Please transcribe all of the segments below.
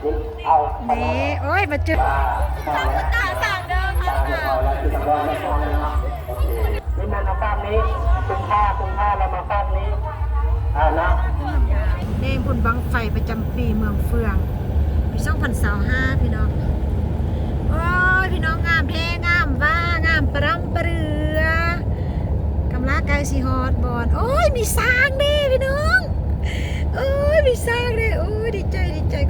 นี่โอ้ยมาเจอตาสางเดิมค่ะนี่มันมาฟาดนี้คุณค่าเรามาฟาดนี้นะเล่นบุญบังไฟประจำปีเมืองเฟืองปี2025พี่น้องโอ้ยพี่น้องงามแท้งามว่างามปรำปรือากำลังไกลสีฮอดบอนโอ้ยมีสร้างดิพี่น้องโอ้ยมีสร้างเลยโอ้ยดีใจ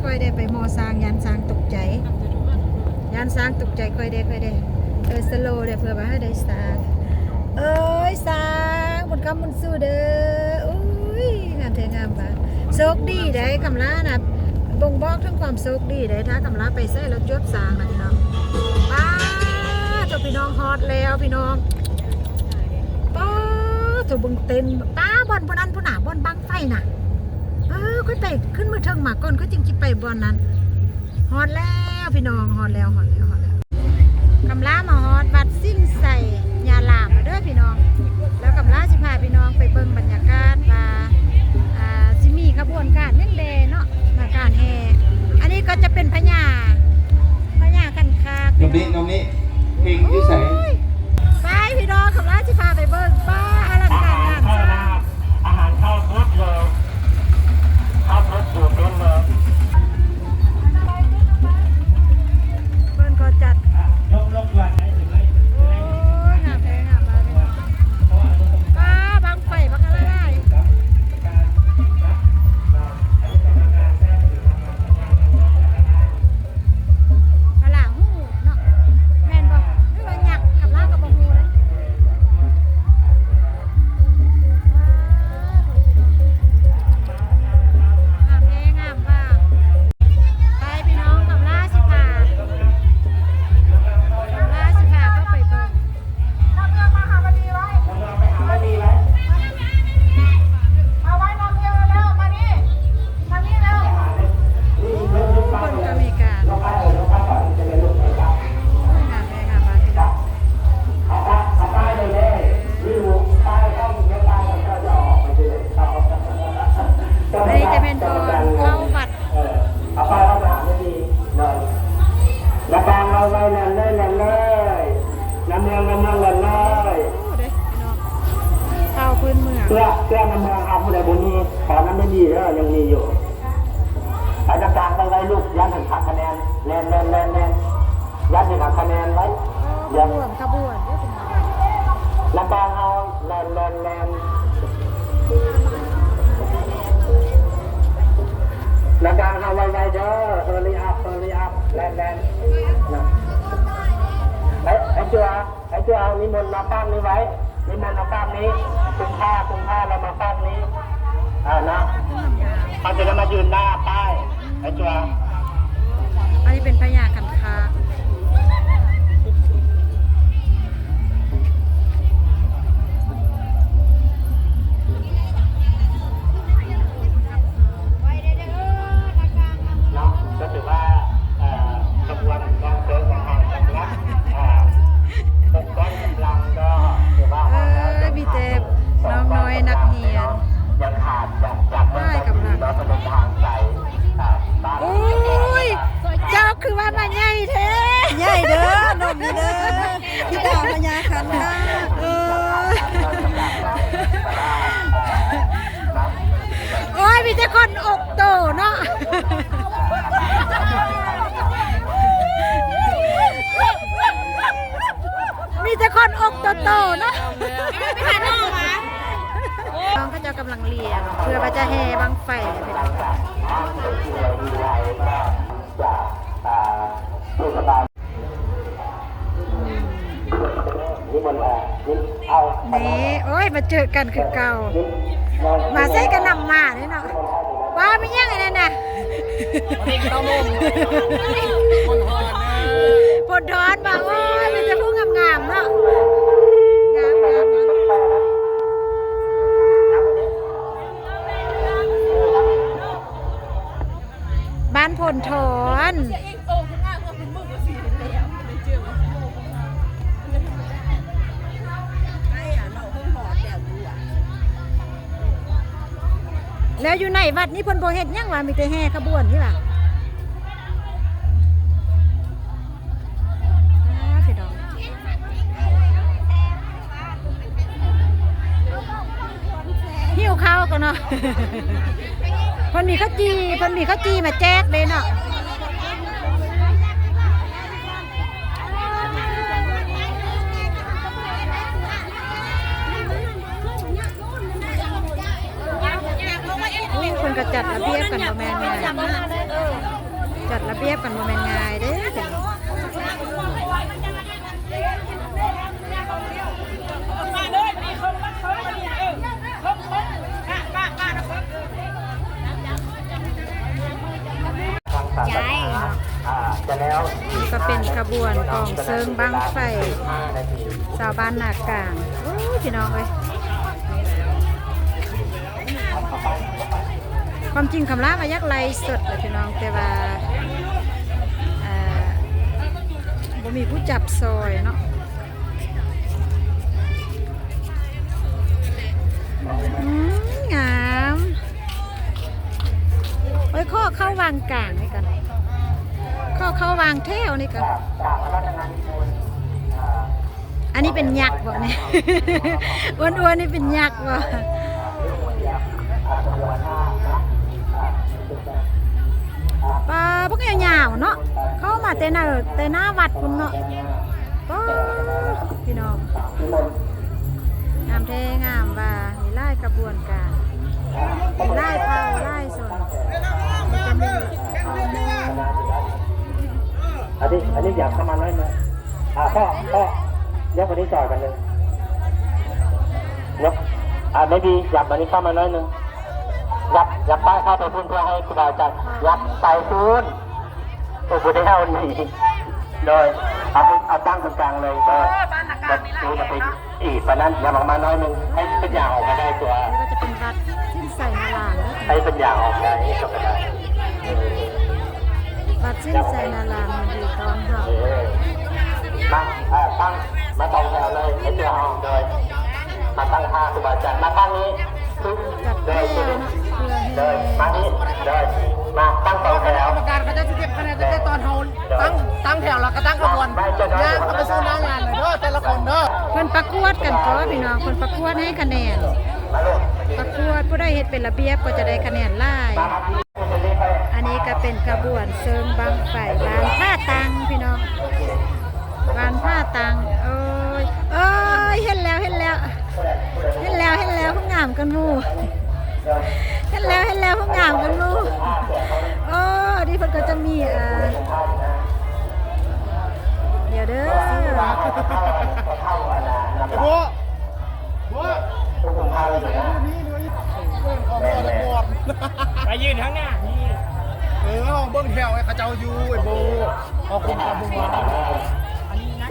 คอยได้ไปมอสร้างยันสร้างตกใจยันสร้างตกใจคอยได้สโลว์เพื่อมาให้ได้สร้างเอ้ยสร้างบนคำบนสู้เด้อโอ้ยงามแท้งามป่ะโชคดีได้คำลานะบ่งบอกถึงความโชคดีได้ถ้าคำลาไปใส่แล้วจดสร้างนะพี่น้องป้าตัวพี่น้องฮอตแล้วพี่น้องป้าตัวบึงเต็นป้าบอลนั้นผู้หนาบอลบังไฟน่ะค่อยไปขึ้นมือเทิงมาก่อนก็จริงๆไปบอลนั้นฮอตแล้วพี่น้องฮอตแล้วกำลามาฮอตวัดสิ้นใส่ยาลามมาเด้อพี่น้องแล้วกำลาสิพาพี่น้องไปเบิ่งบรรยากาศว่าสิมีขบวนการเล่นเดเนาะมาการแห่อันนี้ก็จะเป็นพญาคันคากนมนี้เพลงที่ใส่ไปพี่น้องกำลาสิพาไปเบิ่งป้าอลังการงานสร้างอาหารเข้ารถเลยเข้ารถตัวเป็นเลยเบิ่งก็จัดยกวันได้ถึงไหมโอ้ยงามแท้งามมาพี่น้องป้าบังไฟบังอะไรได้พลังหูเนาะแม่นบ่หรือว่าหยักกับลากับบ่ฮู้เลยงามแท้งามว่างไปพี่น้องกับลาสิพาก็ไปเบิ่งคนก็มีการงามแท้งามมาพี่น้องอันนี้จะเป็นตัวเข้าบัตรเอาไปเอาไปไม่ดีเลยระบางเราไว้เลยน้ำเมืองเลย โอ้เด้พี่น้องเข้าพื้นเมืองเสื้อน้ำเมืองเอาผู้ใดบุญนี้ขอนั้นไม่ดียังมีอยู่ไอ้ดังๆไปไว้ลูกยันถึงหักคะแนนแน่นยันถึงหักคะแนนไว้ขบวนเด้อพี่น้องระบางเอาแนนระบางเอาไว้เด้อเฮอรี่อัพแลนไอ้เจ้าเอานิมนต์มาตั้งนี้ไว้นิมนต์มาตั้งนี้คุณค่าเรามาตั้งนี้นะเขาจะมายืนหน้าป้ายไอ้เจ้าอันนี้เป็นพญาคันคากก็ถือว่าขบวนการเดินของทางกำลังเป็นก้อนกำลังก็ถือว่ามีแต่น้องน้อยนักเรียนยังขาดจากไม่กำลังเราจะเดินทางไกลโอ้ยเจ้าคือว่ามาใหญ่แท้ใหญ่เด้อนมนี่เด้อที่ตาพญาคันคากโอ้ยมีแต่คนอกโตเนาะมีแต่คนอกโตๆนะไม่หาน้องมาน้องก็จะกำลังเรียนเพื่อว่าจะแห่บังไฟไปแล้วนี่โอ้ยมาเจอกันคือเก่ามาใส่กันนำมาเนี่ยเนาะว้าไม่ยังไงนั่นน่ะปวดร้อนมาโอ้ยมันจะพูดงามๆเนาะงามบ้านพลทอนแล้วอยู่ในวัดนี่เพิ่นบ่เฮ็ดหยังว่ามีแต่แห่ขบวนนี่ล่ะ เนาะ เพิ่นมีข้าวจีมาแจกเลยเนาะคนก็จัดระเบียบกันบ่แม่นง่ายจัดระเบียบกันบ่แม่นง่ายเด้ย้ายจะแล้ว นี่ก็เป็นขบวนของเซิงบั้งไฟชาวบ้านนากลางโอ้พี่น้องเอ้ยความจริงคำลามายักไลสดเลยพี่น้องแต่ว่าบ่มีผู้จับซอยเนาะงามไว้ข้อเข้าวางกลางนี่กันข้อเข้าวางแถวนี่กันอันนี้เป็นยักษ์บ่เนี่ย อ้วนๆนี่เป็นยักษ์บ่ปลาพวกยาวๆเนาะเข้ามาแต่หน้าวัดคุณเนาะป้พี่น้องงามแท้งามว่ามีไล่กระบวนการมีไล่เผาไล่สนจะมีอันนี้อยากเข้ามาน้อยนึงพ่อยกคนนี้จอดกันเลยยกไม่ดีอยากวันนี้เข้ามาน้อยนึงยับป้ายเข้าไปพุ่นเพื่อให้ครูบาอาจารย์ยับไปพุ่นตัวบุได้เท่านี้โดยเอาตั้งตรงกลางเลยโดยจะไปอีกปะนั้นอย่าออกมาน้อยนึงให้เป็นอย่างออกมาได้ตัวแล้วก็จะเป็นวัดสิ้นใส่นาลานให้เป็นอย่างออกได้ก็ได้วัดสิ้นใส่นาลานมันดีตอนเฮาตั้งมาตรงแถวเลยให้ตัวห้องโดยมาตั้งท่าครูบาอาจารย์มาตั้งนี้เลยมานี่เลยมาตั้งตรงแถวกรรมการเขาจะเก็บคะแนนตั้งแต่ตอนเฮาตั้งแถวแล้วก็ตั้งขบวนย่างเข้าไปสู่หน้างานเลยเด้อแต่ละคนเด้อเพิ่นประกวดกันก็พี่น้องเพิ่นประกวดให้คะแนนประกวดผู้ใดเฮ็ดเป็นระเบียบก็จะได้คะแนนหลายอันนี้ก็เป็นกระบวนเซิงบั้งไฟลานผ้าตังพี่น้องลานผ้าตังโอ้ยเห็นแล้วเพิ่งงามกันหมู่เห็นแล้วเพิ่งงามกันหมู่นี่เพิ่นก็จะมีเดี๋ยวเด้อเสื้อไปยืนข้างหน้านี่เอาเบิ้งแถวไอ้ข้าเจ้าอยู่ไอ้โบเอาคนมาบุ้งมาอันนี้นะ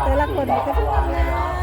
แต่ละคนก็ต้องทำงาน